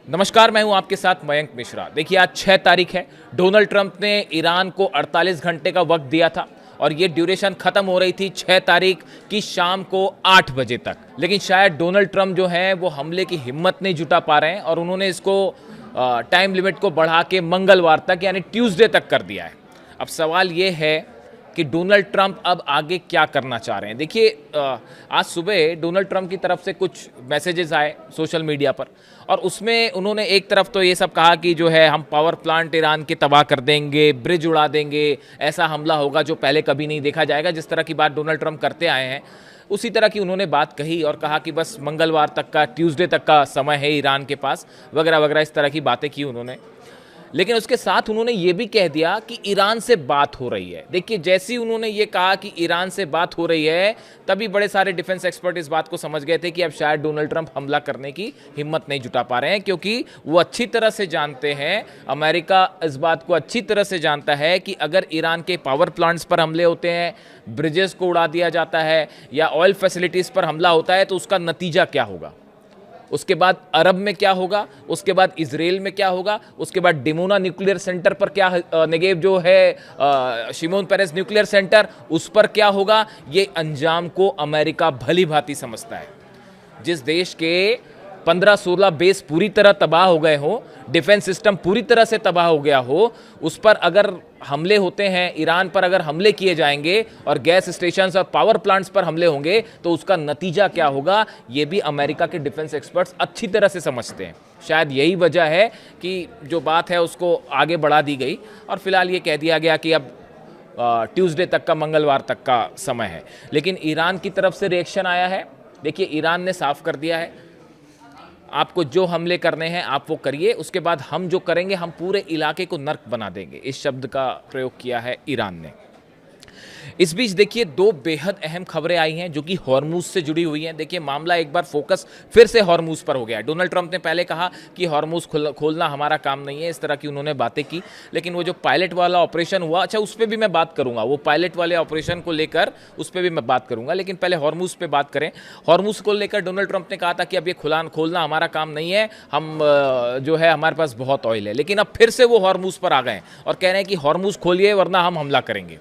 नमस्कार, मैं हूं आपके साथ मयंक मिश्रा। देखिए, आज 6 तारीख है। डोनाल्ड ट्रंप ने ईरान को 48 घंटे का वक्त दिया था और ये ड्यूरेशन खत्म हो रही थी 6 तारीख की शाम को 8 बजे तक। लेकिन शायद डोनाल्ड ट्रंप जो हैं वो हमले की हिम्मत नहीं जुटा पा रहे हैं और उन्होंने इसको टाइम लिमिट को बढ़ा के मंगलवार तक यानी ट्यूसडे तक कर दिया है। अब सवाल ये है कि डोनाल्ड ट्रंप अब आगे क्या करना चाह रहे हैं। देखिए, आज सुबह डोनाल्ड ट्रंप की तरफ से कुछ मैसेजेस आए सोशल मीडिया पर और उसमें उन्होंने एक तरफ तो ये सब कहा कि जो है हम पावर प्लांट ईरान के तबाह कर देंगे, ब्रिज उड़ा देंगे, ऐसा हमला होगा जो पहले कभी नहीं देखा जाएगा। जिस तरह की बात डोनाल्ड ट्रंप करते आए हैं उसी तरह की उन्होंने बात कही और कहा कि बस मंगलवार तक का, ट्यूसडे तक का समय है ईरान के पास, वगैरह वगैरह, इस तरह की बातें की उन्होंने। लेकिन उसके साथ उन्होंने ये भी कह दिया कि ईरान से बात हो रही है। देखिए, जैसे ही उन्होंने ये कहा कि ईरान से बात हो रही है, तभी बड़े सारे डिफेंस एक्सपर्ट इस बात को समझ गए थे कि अब शायद डोनाल्ड ट्रंप हमला करने की हिम्मत नहीं जुटा पा रहे हैं, क्योंकि वो अच्छी तरह से जानते हैं, अमेरिका इस बात को अच्छी तरह से जानता है कि अगर ईरान के पावर प्लांट्स पर हमले होते हैं, ब्रिजेस को उड़ा दिया जाता है या ऑयल फैसिलिटीज़ पर हमला होता है तो उसका नतीजा क्या होगा, उसके बाद अरब में क्या होगा, उसके बाद इजराइल में क्या होगा, उसके बाद डिमोना न्यूक्लियर सेंटर पर क्या, नेगेव जो है शिमोन पेरेस न्यूक्लियर सेंटर, उस पर क्या होगा। ये अंजाम को अमेरिका भली भांति समझता है। जिस देश के 15-16 बेस पूरी तरह तबाह हो गए हो, डिफेंस सिस्टम पूरी तरह से तबाह हो गया हो, उस पर अगर हमले होते हैं, ईरान पर अगर हमले किए जाएंगे और गैस स्टेशन और पावर प्लांट्स पर हमले होंगे तो उसका नतीजा क्या होगा, ये भी अमेरिका के डिफेंस एक्सपर्ट्स अच्छी तरह से समझते हैं। शायद यही वजह है कि जो बात है उसको आगे बढ़ा दी गई और फिलहाल ये कह दिया गया कि अब ट्यूसडे तक का, मंगलवार तक का समय है। लेकिन ईरान की तरफ से रिएक्शन आया है। देखिए, ईरान ने साफ कर दिया है, आपको जो हमले करने हैं आप वो करिए, उसके बाद हम जो करेंगे हम पूरे इलाके को नर्क बना देंगे। इस शब्द का प्रयोग किया है ईरान ने। इस बीच देखिए, दो बेहद अहम खबरें आई हैं जो कि हॉर्मूज से जुड़ी हुई हैं। देखिए, मामला एक बार फोकस फिर से हॉर्मूज पर हो गया है। डोनाल्ड ट्रंप ने पहले कहा कि हॉर्मूज खोलना हमारा काम नहीं है, इस तरह की उन्होंने बातें की। लेकिन वो जो पायलट वाला ऑपरेशन हुआ, अच्छा, उस पर भी मैं बात करूंगा, वो पायलट वाले ऑपरेशन को लेकर उस पर भी मैं बात करूंगा। लेकिन पहले हॉर्मूज पे बात करें। हॉर्मूज को लेकर डोनाल्ड ट्रंप ने कहा था कि अब ये खोलना हमारा काम नहीं है, हम जो है हमारे पास बहुत ऑयल है। लेकिन अब फिर से वो हॉर्मूज पर आ गए और कह रहे हैं कि हॉर्मूज खोलिए वरना हम हमला करेंगे।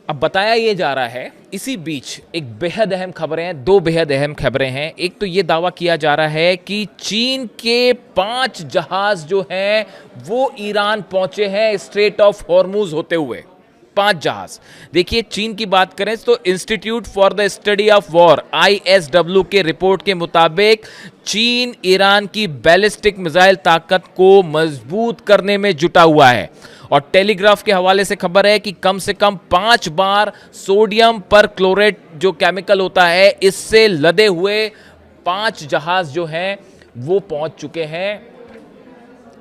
अब बताया ये जा रहा है, इसी बीच एक बेहद अहम खबरें हैं, दो बेहद अहम खबरें हैं। एक तो ये दावा किया जा रहा है कि चीन के 5 जहाज जो हैं वो ईरान पहुंचे हैं स्ट्रेट ऑफ हॉर्मूज होते हुए। 5 जहाज। देखिए, चीन की बात करें तो institute for the study of war ISW के रिपोर्ट के मुताबिक चीन ईरान की बैलिस्टिक मिसाइल ताकत को मजबूत करने में जुटा हुआ है। और टेलीग्राफ के हवाले से खबर है कि कम से कम 5 बार सोडियम पर क्लोरेट जो केमिकल होता है, इससे लदे हुए 5 जहाज जो हैं वो पहुंच चुके हैं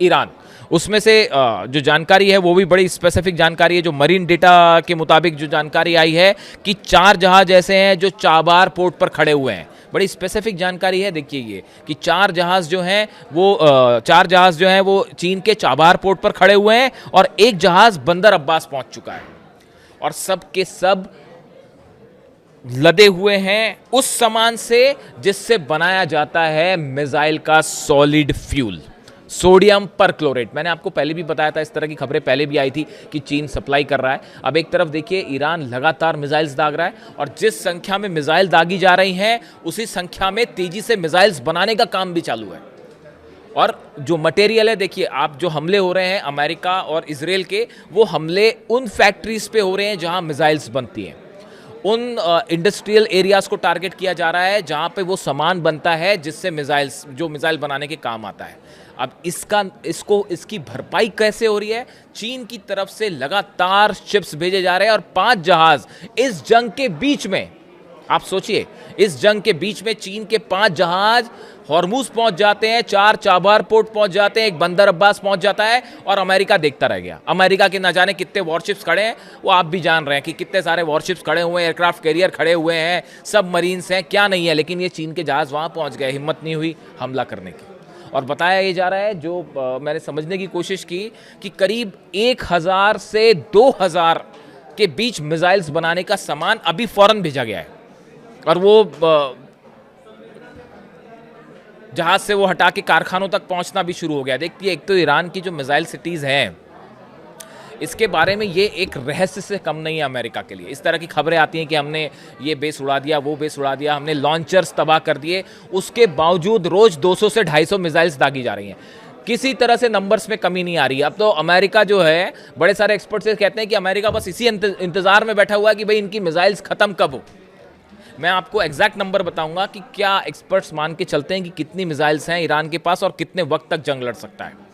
ईरान। उसमें से जो जानकारी है वो भी बड़ी स्पेसिफिक जानकारी है। जो मरीन डेटा के मुताबिक जो जानकारी आई है कि 4 जहाज ऐसे हैं जो चाबार पोर्ट पर खड़े हुए हैं। बड़ी स्पेसिफिक जानकारी है। देखिए, ये कि 4 जहाज जो हैं वो चीन के चाबार पोर्ट पर खड़े हुए हैं और एक जहाज बंदर अब्बास पहुंच चुका है और सब के सब लदे हुए हैं उस सामान से जिससे बनाया जाता है मिसाइल का सॉलिड फ्यूल, सोडियम पर क्लोरेट। मैंने आपको पहले भी बताया था, इस तरह की खबरें पहले भी आई थी कि चीन सप्लाई कर रहा है। अब एक तरफ देखिए, ईरान लगातार मिसाइल्स दाग रहा है और जिस संख्या में मिसाइल दागी जा रही हैं उसी संख्या में तेजी से मिसाइल्स बनाने का काम भी चालू है। और जो मटेरियल है, देखिए, आप जो हमले हो रहे हैं अमेरिका और इजराइल के, वो हमले उन फैक्ट्रीज पे हो रहे हैं जहां मिसाइल्स बनती हैं, उन इंडस्ट्रियल एरियाज को टारगेट किया जा रहा है जहां पे वो सामान बनता है जिससे मिसाइल बनाने के काम आता है। अब इसकी भरपाई कैसे हो रही है? चीन की तरफ से लगातार शिप्स भेजे जा रहे हैं और 5 जहाज इस जंग के बीच में, आप सोचिए, इस जंग के बीच में चीन के 5 जहाज हॉर्मूज पहुंच जाते हैं, 4 चाबार पोर्ट पहुंच जाते हैं, एक बंदर अब्बास पहुंच जाता है और अमेरिका देखता रह गया। अमेरिका के ना जाने कितने वॉरशिप्स खड़े हैं, वो आप भी जान रहे हैं कि कितने सारे वॉरशिप्स खड़े हुए हैं, एयरक्राफ्ट कैरियर खड़े हुए हैं, सब मरीन्स हैं, क्या नहीं है। लेकिन ये चीन के जहाज वहां पहुंच गए, हिम्मत नहीं हुई हमला करने की। और बताया ये जा रहा है, जो मैंने समझने की कोशिश की, कि करीब 1000 से 2000 के बीच मिसाइल्स बनाने का सामान अभी फौरन भेजा गया है। और वो जहाज़ से वो हटा के कारखानों तक पहुंचना भी शुरू हो गया। देखिए, एक तो ईरान की जो मिसाइल सिटीज़ हैं, इसके बारे में ये एक रहस्य से कम नहीं है अमेरिका के लिए। इस तरह की खबरें आती हैं कि हमने ये बेस उड़ा दिया, वो बेस उड़ा दिया, हमने लॉन्चर्स तबाह कर दिए, उसके बावजूद रोज़ 200 से 250 मिसाइल्स दागी जा रही हैं। किसी तरह से नंबर्स में कमी नहीं आ रही है। अब तो अमेरिका जो है, बड़े सारे एक्सपर्ट्स कहते हैं कि अमेरिका बस इसी इंतजार में बैठा हुआ है कि भाई इनकी मिसाइल्स ख़त्म कब हो। मैं आपको एग्जैक्ट नंबर बताऊंगा कि क्या एक्सपर्ट्स मान के चलते हैं कि कितनी मिसाइल्स हैं ईरान के पास और कितने वक्त तक जंग लड़ सकता है।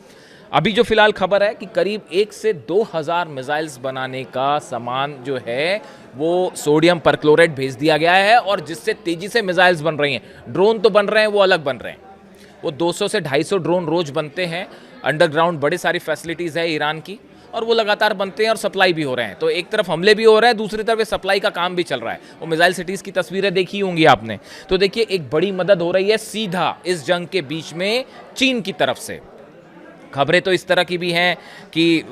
अभी जो फिलहाल खबर है कि करीब 1 से 2,000 मिसाइल्स बनाने का सामान जो है वो सोडियम परक्लोरेट भेज दिया गया है, और जिससे तेजी से मिसाइल्स बन रही हैं। ड्रोन तो बन रहे हैं, वो अलग बन रहे हैं। वो 200 से 250 ड्रोन रोज बनते हैं। अंडरग्राउंड बड़ी सारी फैसिलिटीज़ है ईरान की, और वो लगातार बनते हैं और सप्लाई भी हो रहे हैं। तो एक तरफ हमले भी हो रहे हैं, दूसरी तरफ सप्लाई का काम भी चल रहा है। वो मिसाइल सिटीज़ की तस्वीरें देखी होंगी आपने। तो देखिए, एक बड़ी मदद हो रही है सीधा इस जंग के बीच में चीन की तरफ से। खबरें तो इस तरह की भी हैं कि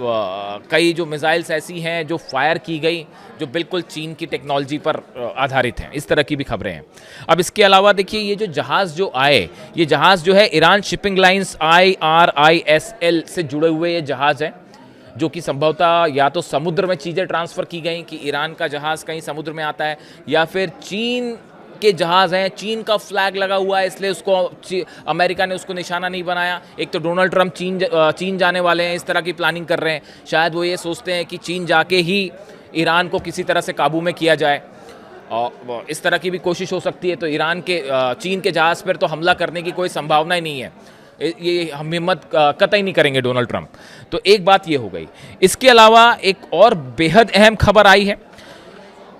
कई जो मिसाइल्स ऐसी हैं जो फायर की गई, जो बिल्कुल चीन की टेक्नोलॉजी पर आधारित हैं। इस तरह की भी खबरें हैं। अब इसके अलावा देखिए, ये जो जहाज़ जो आए, ये जहाज़ जो है ईरान शिपिंग लाइंस IRISL से जुड़े हुए ये जहाज़ हैं, जो कि संभवतः या तो समुद्र में चीज़ें ट्रांसफ़र की गई कि ईरान का जहाज़ कहीं समुद्र में आता है, या फिर चीन के जहाज़ हैं, चीन का फ्लैग लगा हुआ है, इसलिए उसको अमेरिका ने उसको निशाना नहीं बनाया। एक तो डोनाल्ड ट्रंप चीन जाने वाले हैं, इस तरह की प्लानिंग कर रहे हैं। शायद वो ये सोचते हैं कि चीन जाके ही ईरान को किसी तरह से काबू में किया जाए, और इस तरह की भी कोशिश हो सकती है। तो ईरान के चीन के जहाज़ पर तो हमला करने की कोई संभावना ही नहीं है, ये हम हिम्मत कतई नहीं करेंगे डोनाल्ड ट्रंप। तो एक बात ये हो गई। इसके अलावा एक और बेहद अहम खबर आई है,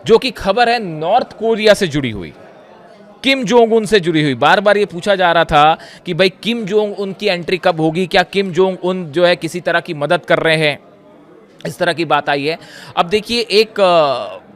जो कि खबर है नॉर्थ कोरिया से जुड़ी हुई, किम जोंग उन से जुड़ी हुई। बार बार ये पूछा जा रहा था कि भाई किम जोंग उन की एंट्री कब होगी, क्या किम जोंग उन जो है किसी तरह की मदद कर रहे हैं, इस तरह की बात आई है। अब देखिए, एक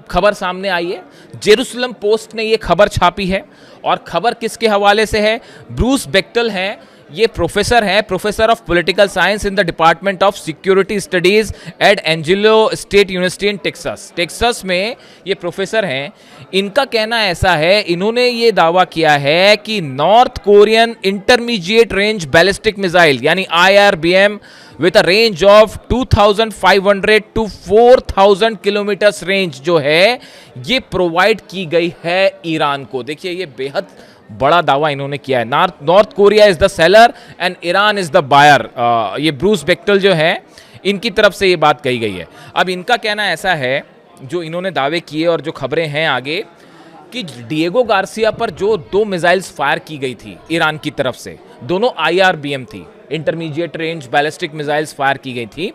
खबर सामने आई है, जेरूसलम पोस्ट ने ये खबर छापी है, और खबर किसके हवाले से है? ब्रूस बेक्टल हैं, ये प्रोफेसर हैं, professor of political science in the department of security studies at Angelo State University in Texas. Texas में ये प्रोफेसर हैं। इनका कहना ऐसा है, इन्होंने ये दावा किया है कि North Korean intermediate range ballistic missile यानी IRBM with a range of 2500 to 4000 kilometres range जो है, ये प्रोवाइड की गई है ईरान को। देखिए, ये बेहद बड़ा दावा इन्होंने किया है। North Korea is the seller and Iran is the buyer. ये ब्रूस बेक्टल जो है, इनकी तरफ से ये बात कही गई है। अब इनका कहना ऐसा है, जो इन्होंने दावे किए और जो खबरें हैं आगे, कि डिएगो गार्सिया पर जो 2 मिसाइल्स फायर की गई थी ईरान की तरफ से, दोनों IRBM थी, intermediate range ballistic missiles fire की गई थी।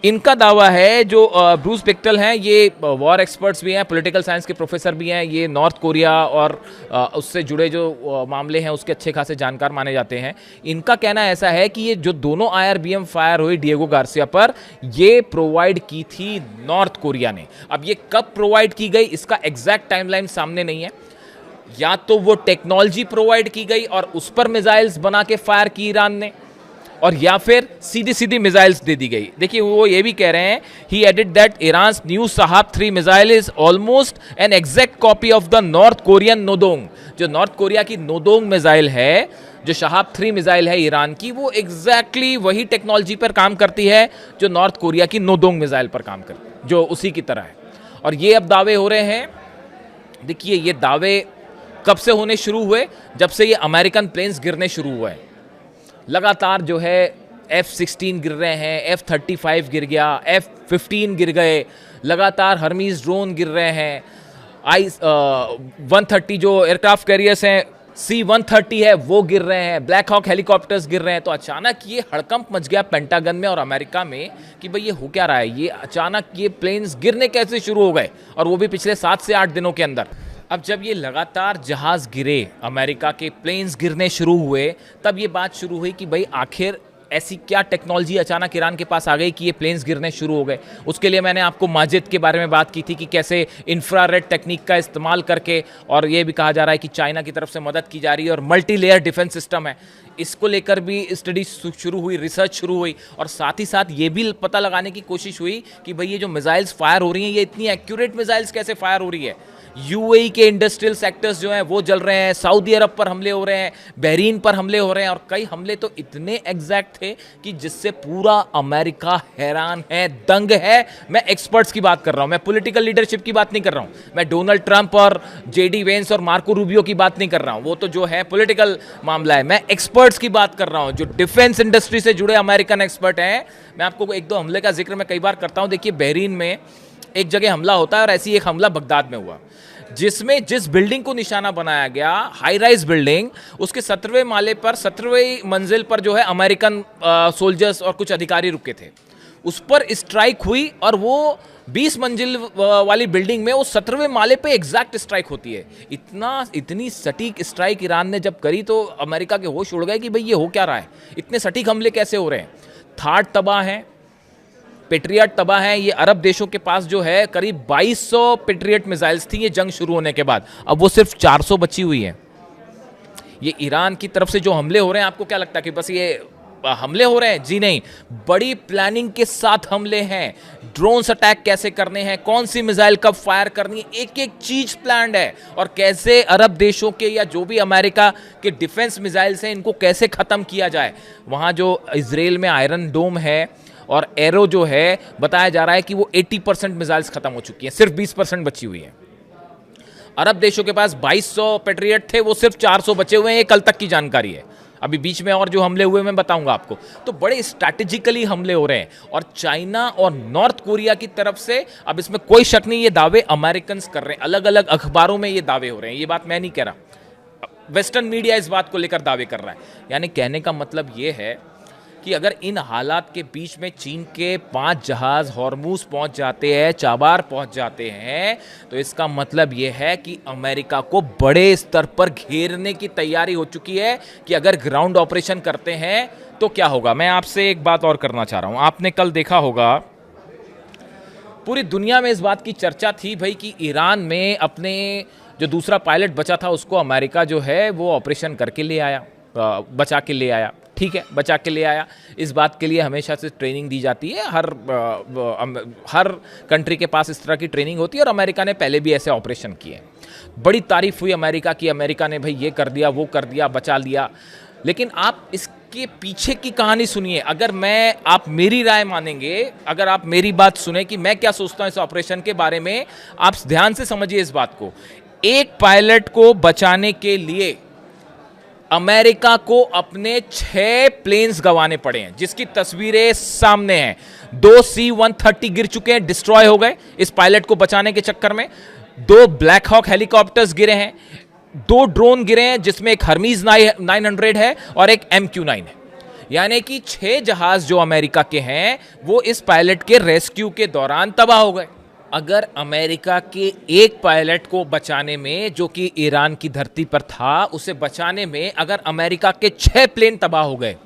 इनका दावा है, जो ब्रूस बेक्टल हैं, ये वॉर एक्सपर्ट्स भी हैं, पॉलिटिकल साइंस के प्रोफेसर भी हैं, ये नॉर्थ कोरिया और उससे जुड़े जो मामले हैं उसके अच्छे खासे जानकार माने जाते हैं। इनका कहना ऐसा है कि ये जो दोनों IRBM फायर हुई डिएगो गार्सिया पर, ये प्रोवाइड की थी नॉर्थ कोरिया ने। अब ये कब प्रोवाइड की गई, इसका एग्जैक्ट टाइमलाइन सामने नहीं है। या तो वो टेक्नोलॉजी प्रोवाइड की गई और उस पर मिसाइल्स बना के फायर की ईरान ने, और या फिर सीधी सीधी मिसाइल्स दे दी गई। देखिए, वो ये भी कह रहे हैं, he added that Iran's new Shahab 3 missile is almost an exact copy of the North Korean Nodong. जो नॉर्थ कोरिया की नोदोंग मिसाइल है, जो शहाब 3 मिसाइल है ईरान की, वो एग्जैक्टली वही टेक्नोलॉजी पर काम करती है जो नॉर्थ कोरिया की नोदोंग मिसाइल पर काम करती है, जो उसी की तरह है। और ये अब दावे हो रहे हैं। देखिए, ये दावे कब से होने शुरू हुए? जब से ये अमेरिकन प्लेन्स गिरने शुरू हुए। लगातार जो है F-16 गिर रहे हैं, F-35 गिर गया, F-15 गिर गए, लगातार हर्मीज ड्रोन गिर रहे हैं, I-130 जो एयरक्राफ्ट कैरियर्स हैं, C-130 है, वो गिर रहे हैं, ब्लैक हॉक हेलीकॉप्टर्स गिर रहे हैं। तो अचानक ये हड़कंप मच गया पेंटागन में और अमेरिका में कि भाई ये हो क्या रहा है, ये अचानक ये प्लेन्स गिरने कैसे शुरू हो गए, और वो भी पिछले 7 से 8 दिनों के अंदर। अब जब ये लगातार जहाज़ गिरे, अमेरिका के प्लेन्स गिरने शुरू हुए, तब ये बात शुरू हुई कि भाई आखिर ऐसी क्या टेक्नोलॉजी अचानक ईरान के पास आ गई कि ये प्लेन्स गिरने शुरू हो गए। उसके लिए मैंने आपको माजिद के बारे में बात की थी कि कैसे इंफ्रारेड टेक्निक का इस्तेमाल करके, और ये भी कहा जा रहा है कि चाइना की तरफ से मदद की जा रही है और मल्टी लेयर डिफेंस सिस्टम है। इसको लेकर भी स्टडी शुरू हुई, रिसर्च शुरू हुई, और साथ ही साथ ये भी पता लगाने की कोशिश हुई कि भाई ये जो मिसाइल्स फायर हो रही हैं ये इतनी एक्यूरेट मिसाइल्स कैसे फायर हो रही है। यूएई के इंडस्ट्रियल सेक्टर्स जो हैं वो जल रहे हैं, सऊदी अरब पर हमले हो रहे हैं, बहरीन पर हमले हो रहे हैं, और कई हमले तो इतने एग्जैक्ट थे कि जिससे पूरा अमेरिका हैरान है, दंग है। मैं एक्सपर्ट्स की बात कर रहा हूं, मैं पॉलिटिकल लीडरशिप की बात नहीं कर रहा हूं, मैं डोनाल्ड ट्रंप और जेडी वेंस और मार्को रूबियो की बात नहीं कर रहा हूं, वो तो जो है पॉलिटिकल मामला है। मैं एक्सपर्ट्स की बात कर रहा हूं, जो डिफेंस इंडस्ट्री से जुड़े अमेरिकन एक्सपर्ट हैं। मैं आपको एक दो हमले का जिक्र मैं कई बार करता हूं। देखिए, बहरीन में एक जगह हमला होता है और ऐसी एक हमला बगदाद में हुआ, जिसमें जिस बिल्डिंग को निशाना बनाया गया, हाई राइज बिल्डिंग, उसके 17वें माले पर, 17वें मंजिल पर जो है अमेरिकन सोल्जर्स और कुछ अधिकारी रुके थे। उस पर स्ट्राइक हुई और वो 20 मंजिल वाली बिल्डिंग में वो 17वें माले पे एग्जैक्ट स्ट्राइक होती है। इतनी सटीक स्ट्राइक ईरान ने जब करी तो अमेरिका के होश उड़ गए कि भाई ये हो क्या रहा है, इतने सटीक हमले कैसे हो रहे हैं। थार्ड तबाह है, पेट्रियट तबाह है। ये अरब देशों के पास जो है करीब 2200 पेट्रियट मिसाइल्स थी ये जंग शुरू होने के बाद, अब वो सिर्फ 400 बची हुई है। ये ईरान की तरफ से जो हमले हो रहे हैं, आपको क्या लगता है कि बस ये हमले हो रहे हैं? जी नहीं, बड़ी प्लानिंग के साथ हमले हैं। ड्रोन्स अटैक कैसे करने हैं, कौन सी मिसाइल कब फायर करनी है, एक एक चीज प्लान्ड है। और कैसे अरब देशों के या जो भी अमेरिका के डिफेंस मिसाइल्स हैं इनको कैसे खत्म किया जाए। वहां जो इजराइल में आयरन डोम है और एरो जो है, बताया जा रहा है कि वो 80% मिसाइल्स खत्म हो चुकी हैं, सिर्फ 20% बची हुई है। अरब देशों के पास 2200 पेट्रियट थे, वो सिर्फ 400 बचे हुए हैं, ये कल तक की जानकारी है। अभी बीच में और जो हमले हुए मैं बताऊंगा आपको। तो बड़े स्ट्रैटेजिकली हमले हो रहे हैं, और चाइना और नॉर्थ कोरिया की तरफ से, अब इसमें कोई शक नहीं, ये दावे अमेरिकन कर रहे हैं, अलग अलग अखबारों में ये दावे हो रहे हैं, ये बात मैं नहीं कह रहा, वेस्टर्न मीडिया इस बात को लेकर दावे कर रहा है। यानी कहने का मतलब ये है कि अगर इन हालात के बीच में चीन के 5 जहाज हॉर्मूज पहुंच जाते हैं, चाबार पहुंच जाते हैं, तो इसका मतलब यह है कि अमेरिका को बड़े स्तर पर घेरने की तैयारी हो चुकी है कि अगर ग्राउंड ऑपरेशन करते हैं तो क्या होगा। मैं आपसे एक बात और करना चाह रहा हूं। आपने कल देखा होगा, पूरी दुनिया में इस बात की चर्चा थी भाई कि ईरान में अपने जो दूसरा पायलट बचा था उसको अमेरिका जो है वो ऑपरेशन करके ले आया, बचा के ले आया। ठीक है, बचा के ले आया। इस बात के लिए हमेशा से ट्रेनिंग दी जाती है, हर कंट्री के पास इस तरह की ट्रेनिंग होती है, और अमेरिका ने पहले भी ऐसे ऑपरेशन किए। बड़ी तारीफ हुई अमेरिका की, अमेरिका ने भाई ये कर दिया, वो कर दिया, बचा लिया। लेकिन आप इसके पीछे की कहानी सुनिए। अगर आप मेरी राय मानेंगे, अगर आप मेरी बात सुने कि मैं क्या सोचता हूँ इस ऑपरेशन के बारे में, आप ध्यान से समझिए इस बात को। एक पायलट को बचाने के लिए अमेरिका को अपने 6 प्लेन्स गंवाने पड़े हैं, जिसकी तस्वीरें सामने हैं। 2 C-130 गिर चुके हैं, डिस्ट्रॉय हो गए इस पायलट को बचाने के चक्कर में। 2 ब्लैक हॉक हेलीकॉप्टर्स गिरे हैं, 2 ड्रोन गिरे हैं, जिसमें एक हर्मीज 900 है और एक MQ-9 है। यानी कि 6 जहाज जो अमेरिका के हैं वो इस पायलट के रेस्क्यू के दौरान तबाह हो गए। अगर अमेरिका के एक पायलट को बचाने में, जो कि ईरान की धरती पर था, उसे बचाने में अगर अमेरिका के 6 प्लेन तबाह हो गए,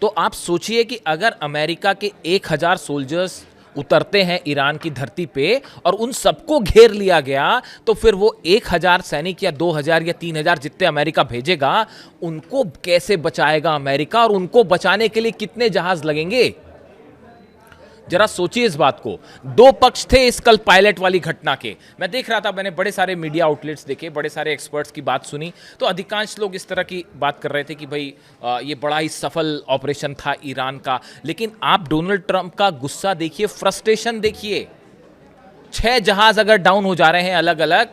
तो आप सोचिए कि अगर अमेरिका के 1000 सोल्जर्स उतरते हैं ईरान की धरती पे और उन सबको घेर लिया गया, तो फिर वो 1000 सैनिक या 2000 या 3000 जितने अमेरिका भेजेगा, उनको कैसे बचाएगा अमेरिका, और उनको बचाने के लिए कितने जहाज लगेंगे। जरा सोचिए इस बात को। 2 पक्ष थे इस कल पायलट वाली घटना के। मैं देख रहा था, मैंने बड़े सारे मीडिया आउटलेट्स देखे, बड़े सारे एक्सपर्ट्स की बात सुनी, तो अधिकांश लोग इस तरह की बात कर रहे थे कि भाई ये बड़ा ही सफल ऑपरेशन था ईरान का। लेकिन आप डोनाल्ड ट्रंप का गुस्सा देखिए, फ्रस्ट्रेशन देखिए। 6 जहाज अगर डाउन हो जा रहे हैं अलग अलग,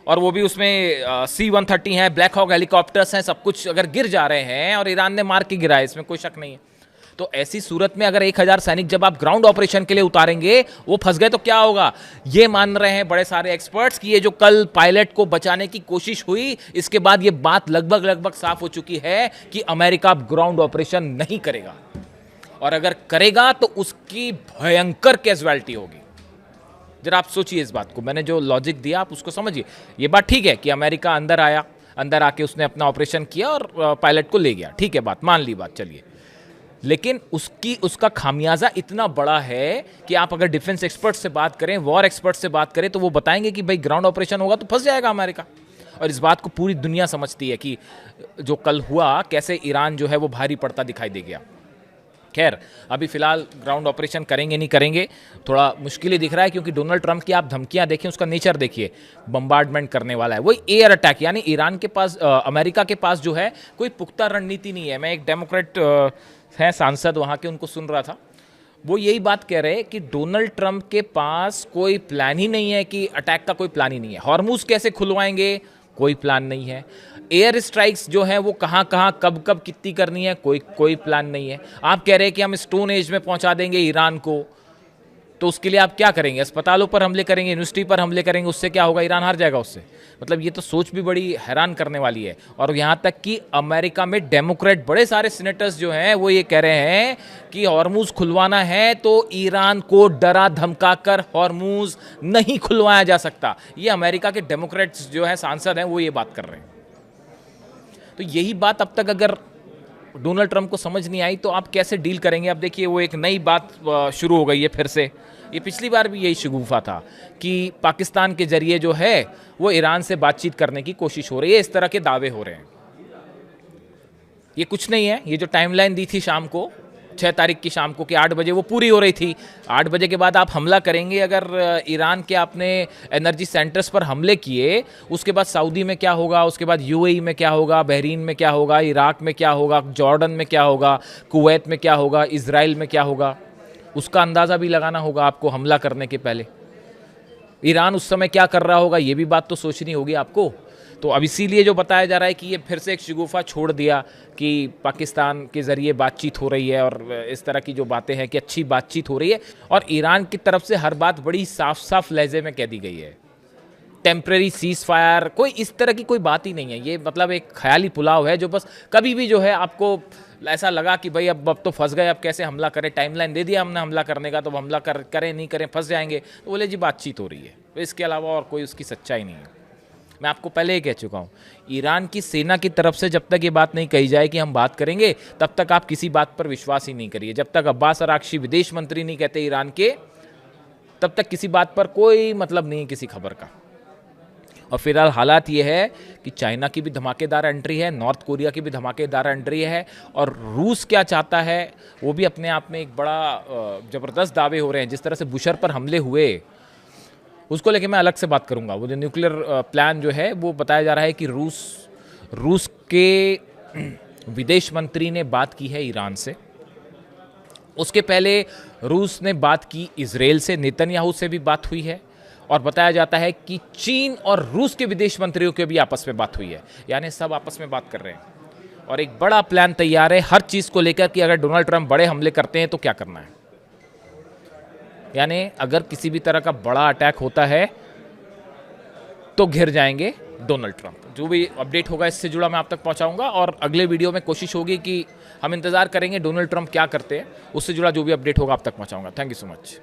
और वो भी उसमें C-130 है, ब्लैक हॉक हेलीकॉप्टर्स हैं, सब कुछ अगर गिर जा रहे हैं, और ईरान ने मार के गिराया, इसमें कोई शक नहीं है। तो ऐसी सूरत में अगर 1000 सैनिक जब आप ग्राउंड ऑपरेशन के लिए उतारेंगे, वो फंस गए तो क्या होगा। ये मान रहे हैं बड़े सारे एक्सपर्ट्स कि ये जो कल पायलट को बचाने की कोशिश हुई, इसके बाद ये बात लगभग साफ हो चुकी है कि अमेरिका ग्राउंड ऑपरेशन नहीं करेगा, और अगर करेगा तो उसकी भयंकर कैजुअलिटी होगी। जरा आप सोचिए इस बात को, मैंने जो लॉजिक दिया आप उसको समझिए। ये बात ठीक है कि अमेरिका अंदर आया, अंदर आके उसने अपना ऑपरेशन किया और पायलट को ले गया, ठीक है, बात मान ली बात, चलिए। लेकिन उसका खामियाजा इतना बड़ा है कि आप अगर डिफेंस एक्सपर्ट से बात करें, वॉर एक्सपर्ट से बात करें, तो वो बताएंगे कि भाई ग्राउंड ऑपरेशन होगा तो फंस जाएगा अमेरिका। और इस बात को पूरी दुनिया समझती है कि जो कल हुआ कैसे ईरान जो है वो भारी पड़ता दिखाई दे गया। खैर, अभी फिलहाल ग्राउंड ऑपरेशन करेंगे नहीं करेंगे थोड़ा मुश्किल ही दिख रहा है, क्योंकि डोनाल्ड ट्रंप की आप धमकियां देखें, उसका नेचर देखिए, बम्बार्डमेंट करने वाला है, वही एयर अटैक। यानी ईरान के पास अमेरिका के पास जो है कोई पुख्ता रणनीति नहीं है। मैं एक डेमोक्रेट हैं सांसद वहाँ के, उनको सुन रहा था, वो यही बात कह रहे हैं कि डोनाल्ड ट्रंप के पास कोई प्लान ही नहीं है, कि अटैक का कोई प्लान ही नहीं है। हॉर्मूज कैसे खुलवाएंगे, कोई प्लान नहीं है। एयर स्ट्राइक्स जो हैं वो कहाँ कहाँ कब कब कितनी करनी है, कोई प्लान नहीं है। आप कह रहे हैं कि हम स्टोन एज में पहुंचा देंगे ईरान को, तो उसके लिए आप क्या करेंगे? अस्पतालों पर हमले करेंगे, यूनिवर्सिटी पर हमले करेंगे, उससे क्या होगा? ईरान हार जाएगा उससे। मतलब ये तो सोच भी बड़ी हैरान करने वाली है। और यहाँ तक कि अमेरिका में डेमोक्रेट बड़े सारे सीनेटर्स जो हैं वो ये कह रहे हैं कि हॉर्मूज खुलवाना है तो ईरान को डरा धमका कर हॉर्मूज नहीं खुलवाया जा सकता। ये अमेरिका के डेमोक्रेट्स जो है सांसद हैं वो ये बात कर रहे हैं। तो यही बात अब तक अगर डोनाल्ड ट्रंप को समझ नहीं आई तो आप कैसे डील करेंगे? अब देखिए वो एक नई बात शुरू हो गई है फिर से। ये पिछली बार भी यही शगुफा था कि पाकिस्तान के जरिए जो है वो ईरान से बातचीत करने की कोशिश हो रही है, इस तरह के दावे हो रहे हैं। ये कुछ नहीं है, ये जो टाइमलाइन दी थी शाम को 6 तारीख की शाम को कि 8 बजे वो पूरी हो रही थी। 8 बजे के बाद आप हमला करेंगे। अगर ईरान के आपने एनर्जी सेंटर्स पर हमले किए, उसके बाद सऊदी में क्या होगा, उसके बाद यूएई में क्या होगा, बहरीन में क्या होगा, इराक में क्या होगा, जॉर्डन में क्या होगा, कुवैत में क्या होगा, इजराइल में क्या होगा, उसका अंदाज़ा भी लगाना होगा आपको हमला करने के पहले। ईरान उस समय क्या कर रहा होगा, ये भी बात तो सोचनी होगी आपको। तो अब इसीलिए जो बताया जा रहा है कि ये फिर से एक शगुफा छोड़ दिया कि पाकिस्तान के ज़रिए बातचीत हो रही है, और इस तरह की जो बातें हैं कि अच्छी बातचीत हो रही है, और ईरान की तरफ से हर बात बड़ी साफ साफ लहजे में कह दी गई है। टेम्परेरी सीज फायर, कोई इस तरह की कोई बात ही नहीं है। ये मतलब एक ख्याली पुलाव है जो बस कभी भी जो है आपको ऐसा लगा कि भाई अब तो फंस गए, अब कैसे हमला करें, टाइमलाइन दे दिया हमने हमला करने का, तो हमला करें नहीं करें फंस जाएंगे, तो बोले जी बातचीत हो रही है। तो इसके अलावा और कोई उसकी सच्चाई नहीं है। मैं आपको पहले ही कह चुका हूँ, ईरान की सेना की तरफ से जब तक ये बात नहीं कही जाए कि हम बात करेंगे, तब तक आप किसी बात पर विश्वास ही नहीं करिए। जब तक अब्बास अराक्ची विदेश मंत्री नहीं कहते ईरान के, तब तक किसी बात पर कोई मतलब नहीं है किसी खबर का। और फिलहाल हालात ये है कि चाइना की भी धमाकेदार एंट्री है, नॉर्थ कोरिया की भी धमाकेदार एंट्री है, और रूस क्या चाहता है वो भी अपने आप में एक बड़ा ज़बरदस्त दावे हो रहे हैं। जिस तरह से बुशर पर हमले हुए, उसको लेके मैं अलग से बात करूंगा। वो जो न्यूक्लियर प्लान जो है वो बताया जा रहा है कि रूस के विदेश मंत्री ने बात की है ईरान से। उसके पहले रूस ने बात की इजराइल से, नेतन्याहू से भी बात हुई है, और बताया जाता है कि चीन और रूस के विदेश मंत्रियों के भी आपस में बात हुई है। यानी सब आपस में बात कर रहे हैं और एक बड़ा प्लान तैयार है हर चीज़ को लेकर कि अगर डोनाल्ड ट्रंप बड़े हमले करते हैं तो क्या करना है। यानी अगर किसी भी तरह का बड़ा अटैक होता है तो घिर जाएंगे डोनाल्ड ट्रंप। जो भी अपडेट होगा इससे जुड़ा मैं आप तक पहुंचाऊंगा, और अगले वीडियो में कोशिश होगी कि हम इंतज़ार करेंगे डोनाल्ड ट्रंप क्या करते हैं, उससे जुड़ा जो भी अपडेट होगा आप तक पहुंचाऊंगा। Thank you so much.